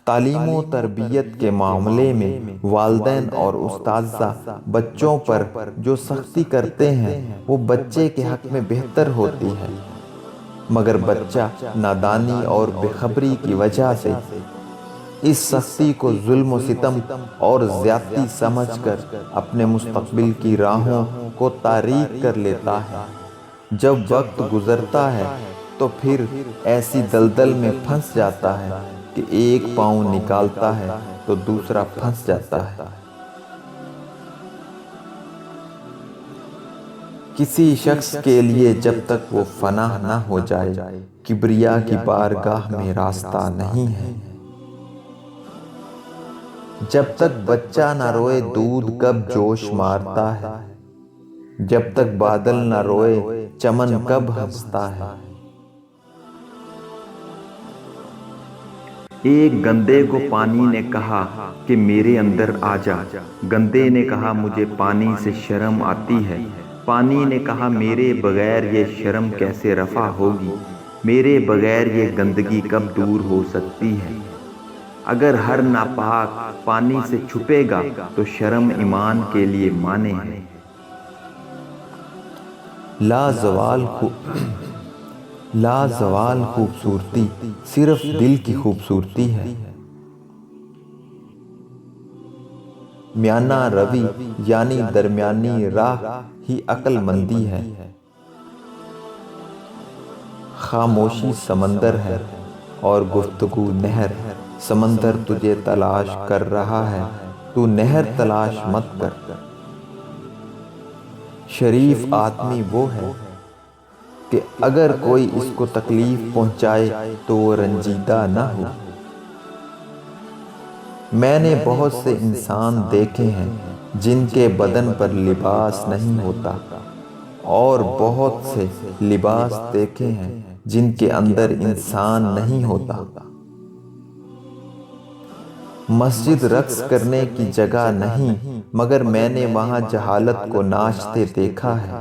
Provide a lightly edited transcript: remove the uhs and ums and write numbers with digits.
تعلیم و تربیت کے معاملے میں والدین اور اساتذہ بچوں پر جو سختی کرتے ہیں وہ بچے کے حق میں بہتر ہوتی ہے، مگر بچہ نادانی اور بے خبری کی وجہ سے اس سختی کو ظلم و ستم اور زیادتی سمجھ کر اپنے مستقبل کی راہوں کو تاریک کر لیتا ہے۔ جب وقت گزرتا ہے تو پھر ایسی دلدل میں پھنس جاتا ہے کہ ایک پاؤں نکالتا ہے تو دوسرا پھنس جاتا ہے۔ کسی شخص کے لیے جب تک وہ فنا نہ ہو جائے، کبریا کی بارگاہ میں راستہ نہیں ہے۔ جب تک بچہ نہ روئے دودھ کب جوش مارتا ہے، جب تک بادل نہ روئے چمن کب ہنستا ہے۔ ایک گندے کو پانی نے کہا کہ میرے اندر آ جا، گندے نے کہا مجھے پانی سے شرم آتی ہے، پانی نے کہا میرے بغیر یہ شرم کیسے رفع ہوگی، میرے بغیر یہ گندگی کب دور ہو سکتی ہے۔ اگر ہر ناپاک پانی سے چھپے گا تو شرم ایمان کے لیے مانے ہے۔ لازوال خوبصورتی صرف دل کی خوبصورتی ہے۔ میانہ روی یعنی درمیانی راہ ہی عقل مندی ہے۔ خاموشی سمندر ہے اور گفتگو نہر، سمندر تجھے تلاش کر رہا ہے، تو نہر تلاش مت کر۔ شریف آدمی وہ ہے کہ اگر کوئی اس کو تکلیف پہنچائے تو وہ رنجیدہ نہ ہو۔ میں نے بہت سے انسان دیکھے ہیں جن کے بدن پر لباس نہیں ہوتا، اور بہت سے لباس دیکھے ہیں جن کے اندر انسان نہیں ہوتا۔ مسجد رقص کرنے کی جگہ نہیں، مگر میں نے وہاں جہالت کو ناچتے دیکھا ہے۔